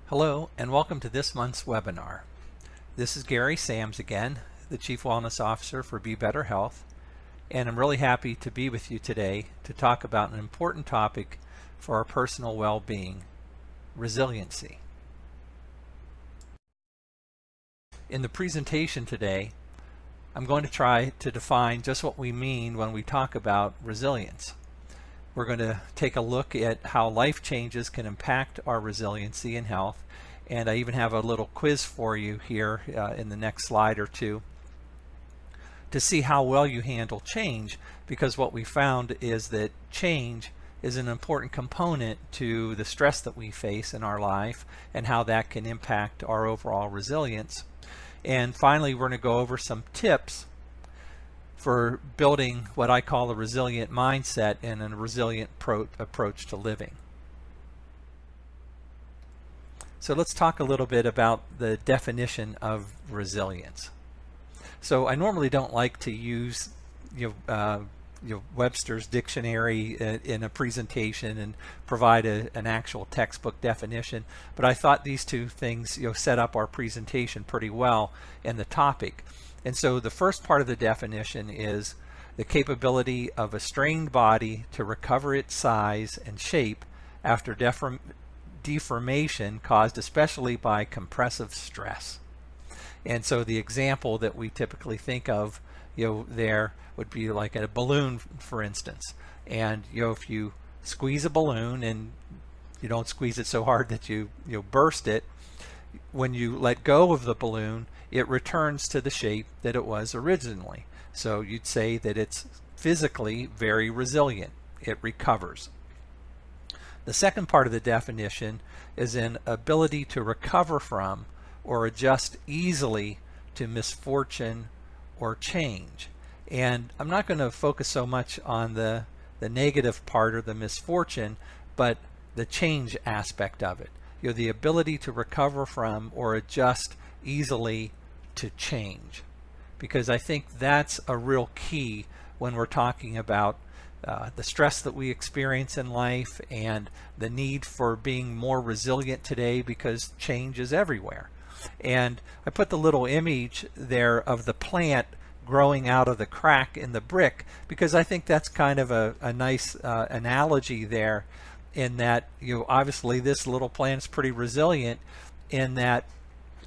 Hello and welcome to this month's webinar. This is Gary Sams again, the Chief Wellness Officer for beBetter Health, and I'm really happy to be with you today to talk about an important topic for our personal well-being, resiliency. In the presentation today, I'm going to try to define just what we mean when we talk about resilience. We're going to take a look at how life changes can impact our resiliency and health, and I even have a little quiz for you here in the next slide or two to see how well you handle change, because what we found is that change is an important component to the stress that we face in our life and how that can impact our overall resilience. And finally, we're going to go over some tips for building what I call a resilient mindset and a resilient approach to living. So let's talk a little bit about the definition of resilience. So I normally don't like to use Webster's dictionary in a presentation and provide an actual textbook definition, but I thought these two things set up our presentation pretty well in the topic. And so the first part of the definition is the capability of a strained body to recover its size and shape after deformation caused especially by compressive stress. And so the example that we typically think of there would be like a balloon, for instance. And if you squeeze a balloon and you don't squeeze it so hard that you burst it, when you let go of the balloon, it returns to the shape that it was originally. So you'd say that it's physically very resilient. It recovers. The second part of the definition is an ability to recover from or adjust easily to misfortune or change. And I'm not going to focus so much on the negative part or the misfortune, but the change aspect of it. The ability to recover from or adjust easily to change, because I think that's a real key when we're talking about the stress that we experience in life and the need for being more resilient today, because change is everywhere. And I put the little image there of the plant growing out of the crack in the brick, because I think that's kind of a nice analogy there, in that obviously this little plant's pretty resilient in that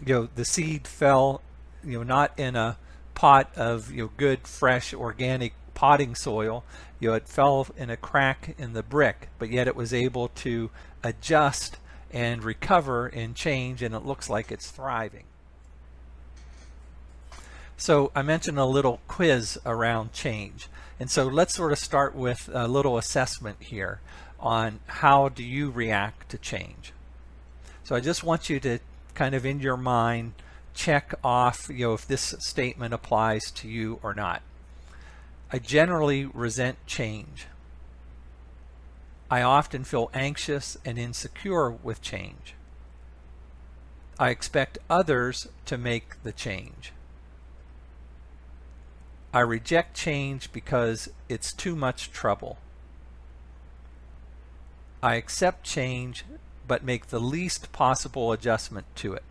the seed fell not in a pot of good fresh organic potting soil. It fell in a crack in the brick, but yet it was able to adjust and recover and change, and it looks like it's thriving. So I mentioned a little quiz around change, and so let's sort of start with a little assessment here on how do you react to change. So I just want you to kind of in your mind check off if this statement applies to you or not. I generally resent change. I often feel anxious and insecure with change. I expect others to make the change. I reject change because it's too much trouble. I accept change but make the least possible adjustment to it.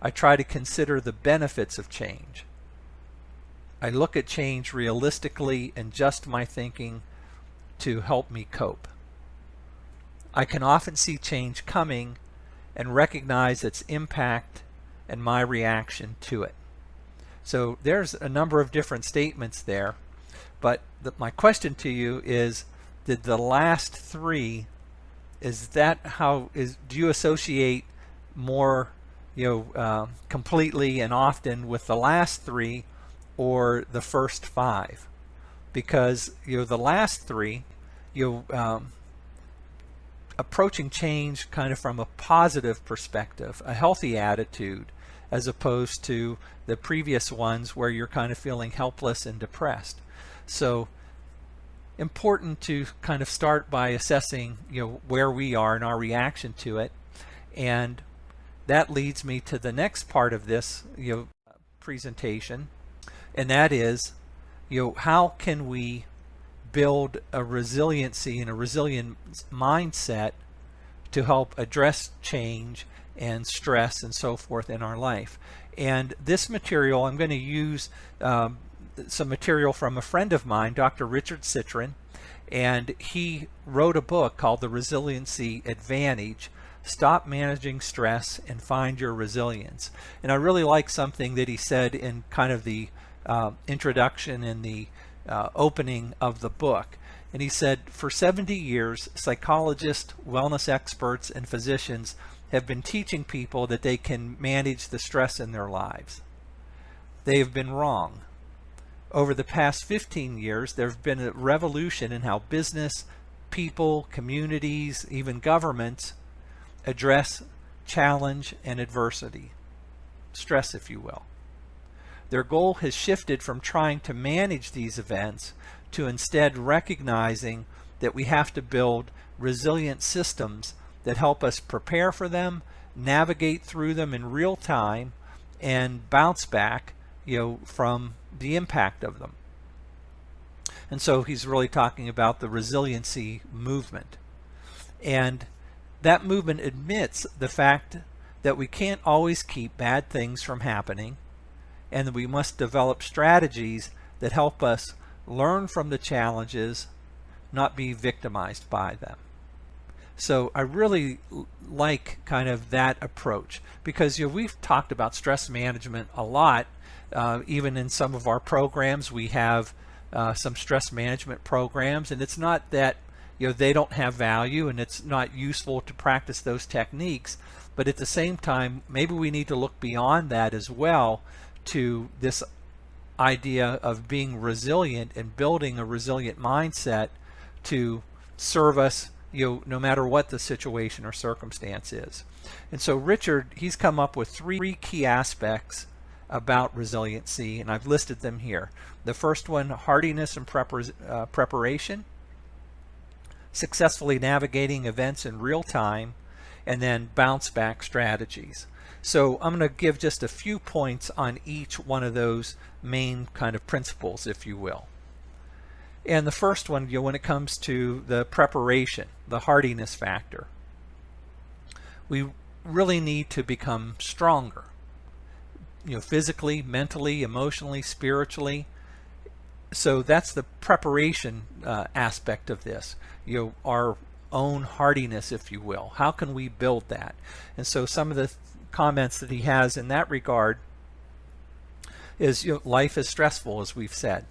I try to consider the benefits of change. I look at change realistically and adjust my thinking to help me cope. I can often see change coming and recognize its impact and my reaction to it. So there's a number of different statements there, but my question to you is, did the last three, do you associate more completely and often with the last three or the first five? Because the last three, approaching change kind of from a positive perspective, a healthy attitude, as opposed to the previous ones where you're kind of feeling helpless and depressed. So important to kind of start by assessing where we are in our reaction to it. And that leads me to the next part of this presentation, and that is how can we build a resiliency and a resilient mindset to help address change and stress and so forth in our life. And this material, I'm going to use some material from a friend of mine, Dr. Richard Citron, and he wrote a book called The Resiliency Advantage: Stop Managing Stress and Find Your Resilience. And I really like something that he said in kind of the introduction and the opening of the book. And he said, for 70 years, psychologists, wellness experts, and physicians have been teaching people that they can manage the stress in their lives. They have been wrong. Over the past 15 years, there have been a revolution in how business, people, communities, even governments address challenge and adversity, stress, if you will. Their goal has shifted from trying to manage these events to instead recognizing that we have to build resilient systems that help us prepare for them, navigate through them in real time, and bounce back, from the impact of them. And so he's really talking about the resiliency movement. And that movement admits the fact that we can't always keep bad things from happening, and that we must develop strategies that help us learn from the challenges, not be victimized by them. So I really like kind of that approach, because we've talked about stress management a lot. Even in some of our programs, we have some stress management programs, and it's not that they don't have value and it's not useful to practice those techniques, but at the same time, maybe we need to look beyond that as well to this idea of being resilient and building a resilient mindset to serve us no matter what the situation or circumstance is. And so Richard, he's come up with 3 key aspects about resiliency, and I've listed them here. The first one, hardiness and preparation, successfully navigating events in real time, and then bounce back strategies. So I'm going to give just a few points on each one of those main kind of principles, if you will. And the first one, when it comes to the preparation, the hardiness factor, we really need to become stronger, physically, mentally, emotionally, spiritually. So that's the preparation aspect of this, our own hardiness, if you will. How can we build that? And so some of the comments that he has in that regard is, life is stressful, as we've said.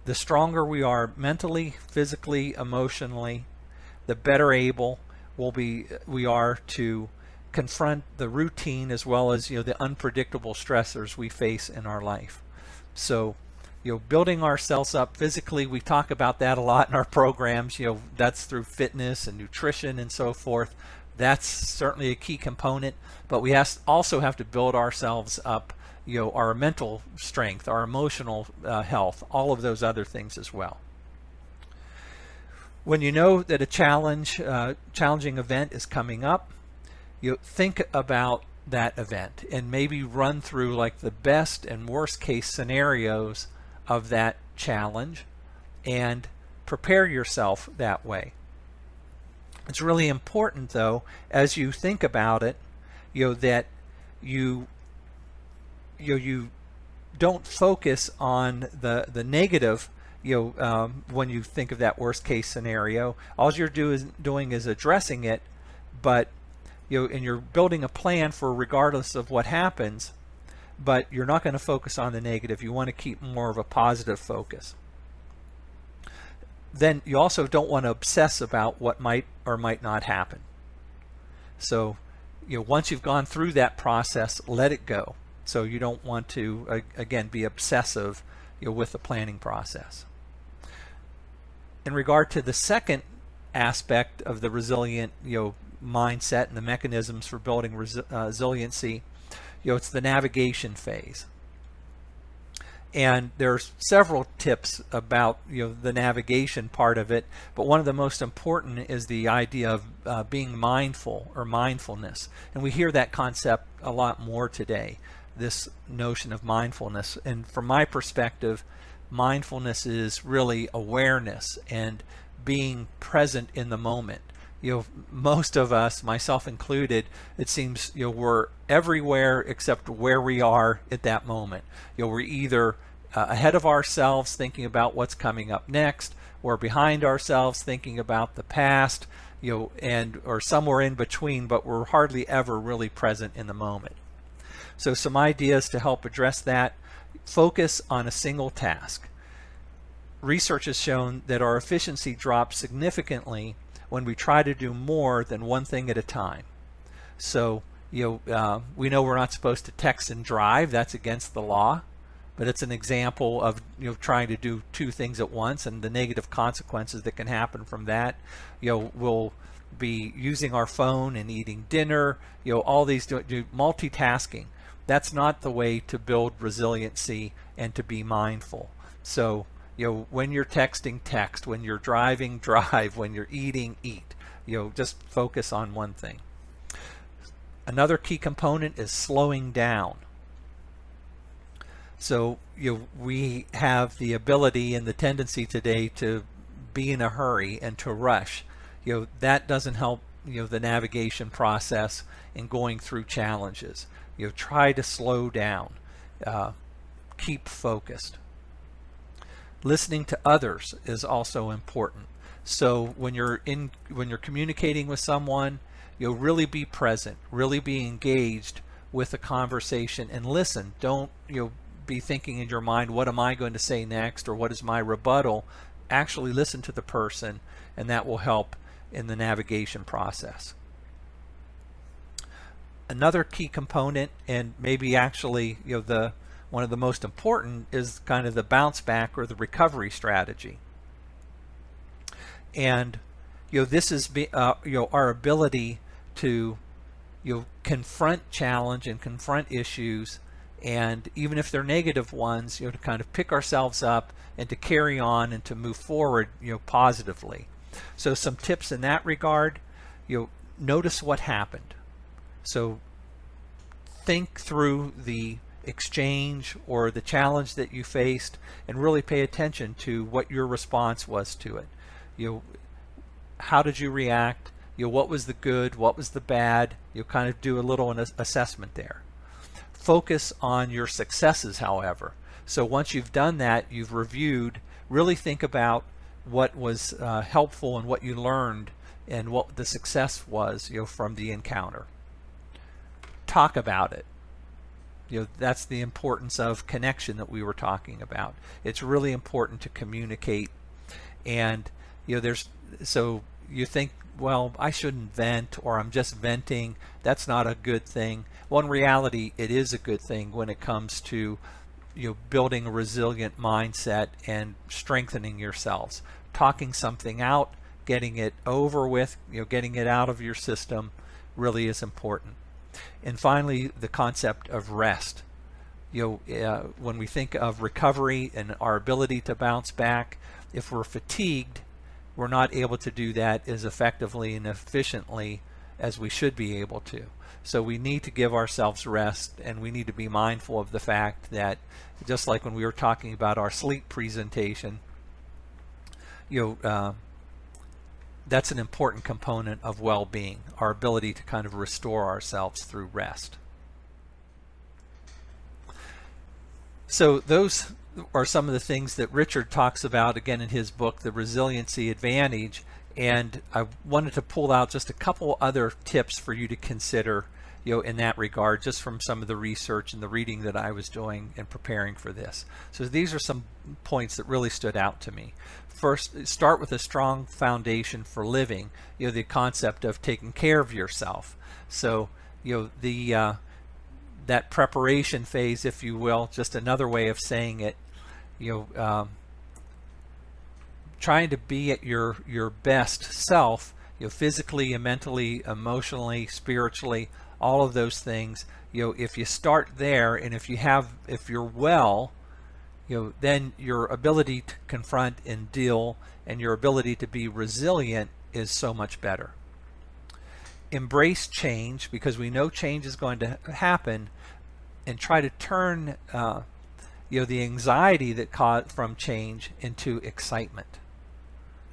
The stronger we are mentally, physically, emotionally, the better able we are to confront the routine as well as the unpredictable stressors we face in our life. So building ourselves up physically, we talk about that a lot in our programs. That's through fitness and nutrition and so forth. That's certainly a key component, but we also have to build ourselves up, our mental strength, our emotional health, all of those other things as well. When you know that a challenging event is coming up, think about that event and maybe run through like the best and worst case scenarios of that challenge and prepare yourself that way. It's really important, though, as you think about it, that you don't focus on the negative. When you think of that worst case scenario, all you're doing is addressing it, but and you're building a plan for regardless of what happens, but you're not going to focus on the negative. You want to keep more of a positive focus. Then you also don't want to obsess about what might or might not happen. So once you've gone through that process, let it go. So you don't want to again be obsessive with the planning process. In regard to the second aspect of the resilient mindset and the mechanisms for building resiliency, it's the navigation phase. And there's several tips about the navigation part of it, but one of the most important is the idea of being mindful or mindfulness. And we hear that concept a lot more today, this notion of mindfulness. And from my perspective, mindfulness is really awareness and being present in the moment, most of us, myself included, it seems we're everywhere except where we are at that moment. We're either ahead of ourselves thinking about what's coming up next, or behind ourselves thinking about the past, and or somewhere in between, but we're hardly ever really present in the moment. So some ideas to help address that: focus on a single task. Research has shown that our efficiency drops significantly when we try to do more than one thing at a time. So we know we're not supposed to text and drive. That's against the law, but it's an example of trying to do two things at once and the negative consequences that can happen from that. We'll be using our phone and eating dinner. All these do multitasking. That's not the way to build resiliency and to be mindful. So when you're texting, text. When you're driving, drive. When you're eating, eat. Just focus on one thing. Another key component is slowing down. So we have the ability and the tendency today to be in a hurry and to rush. That doesn't help the navigation process in going through challenges. Try to slow down. Keep focused. Listening to others is also important. So when you're communicating with someone, really be present, really be engaged with the conversation and listen. Don't be thinking in your mind, what am I going to say next, or what is my rebuttal? Actually listen to the person, and that will help in the navigation process. Another key component, and maybe actually one of the most important, is kind of the bounce back or the recovery strategy. And this is our ability to confront challenge and confront issues, and even if they're negative ones, to kind of pick ourselves up and to carry on and to move forward positively. So some tips in that regard: notice what happened. So think through the exchange or the challenge that you faced and really pay attention to what your response was to it. How did you react? What was the good? What was the bad? Kind of do a little assessment there. Focus on your successes, however. So once you've done that, you've reviewed, really think about what was helpful and what you learned and what the success was from the encounter. Talk about it. That's the importance of connection that we were talking about. It's really important to communicate. And so you think, well, I shouldn't vent, or I'm just venting. That's not a good thing. Well, in reality, it is a good thing when it comes to building a resilient mindset and strengthening yourselves. Talking something out, getting it over with, getting it out of your system really is important. And finally, the concept of rest. When we think of recovery and our ability to bounce back, if we're fatigued, we're not able to do that as effectively and efficiently as we should be able to. So we need to give ourselves rest, and we need to be mindful of the fact that, just like when we were talking about our sleep presentation, that's an important component of well-being, our ability to kind of restore ourselves through rest. So those are some of the things that Richard talks about again in his book, The Resiliency Advantage, and I wanted to pull out just a couple other tips for you to consider in that regard, just from some of the research and the reading that I was doing and preparing for this. So these are some points that really stood out to me. First, start with a strong foundation for living, the concept of taking care of yourself. So that preparation phase, if you will, just another way of saying it, trying to be at your best self, physically and mentally, emotionally, spiritually, all of those things. If you start there, and if you're well, then your ability to confront and deal and your ability to be resilient is so much better. Embrace change, because we know change is going to happen, and try to turn the anxiety that from change into excitement.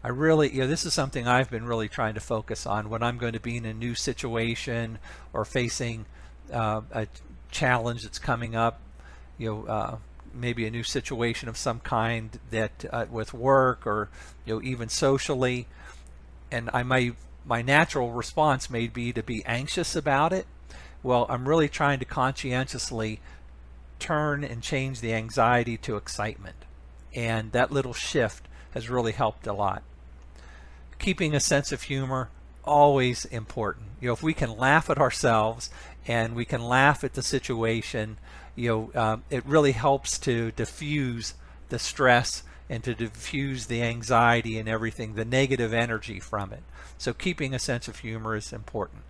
I really, this is something I've been really trying to focus on when I'm going to be in a new situation or facing a challenge that's coming up, maybe a new situation of some kind that with work or even socially, and my natural response may be to be anxious about it. Well, I'm really trying to conscientiously turn and change the anxiety to excitement, and that little shift has really helped a lot. Keeping a sense of humor, always important. If we can laugh at ourselves and we can laugh at the situation, it really helps to diffuse the stress and to diffuse the anxiety and everything, the negative energy from it. So keeping a sense of humor is important.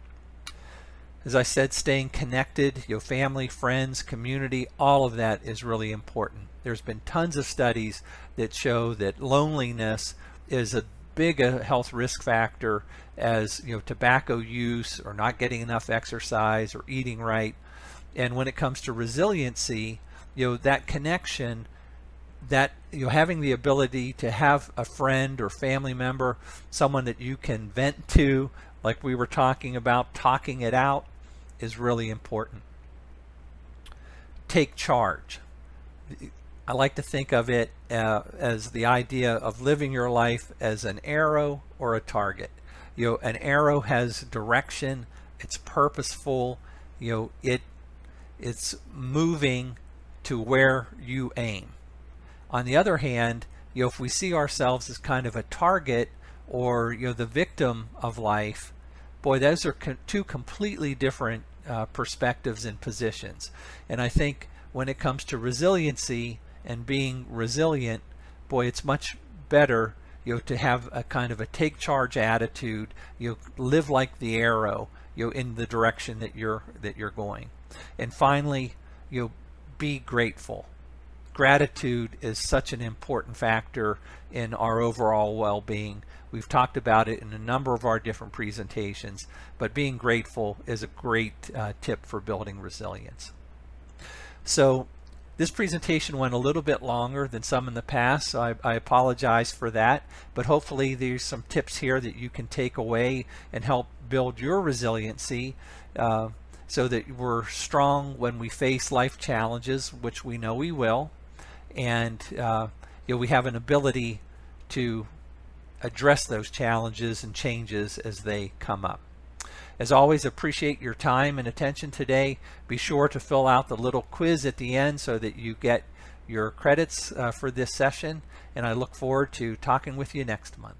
As I said, staying connected, family, friends, community, all of that is really important. There's been tons of studies that show that loneliness is a big health risk factor as tobacco use or not getting enough exercise or eating right. And when it comes to resiliency, that connection, that having the ability to have a friend or family member, someone that you can vent to, like we were talking about, talking it out, is really important. Take charge. I like to think of it as the idea of living your life as an arrow or a target. An arrow has direction, it's purposeful, it's moving to where you aim. On the other hand, if we see ourselves as kind of a target or the victim of life, boy, those are two completely different perspectives and positions. And I think when it comes to resiliency and being resilient, boy, it's much better to have a kind of a take charge attitude, live like the arrow in the direction that you're going. And finally, be grateful. Gratitude is such an important factor in our overall well-being. We've talked about it in a number of our different presentations, but being grateful is a great tip for building resilience. So this presentation went a little bit longer than some in the past, so I apologize for that, but hopefully there's some tips here that you can take away and help build your resiliency so that we're strong when we face life challenges, which we know we will, and we have an ability to address those challenges and changes as they come up. As always, appreciate your time and attention today. Be sure to fill out the little quiz at the end so that you get your credits for this session, and I look forward to talking with you next month.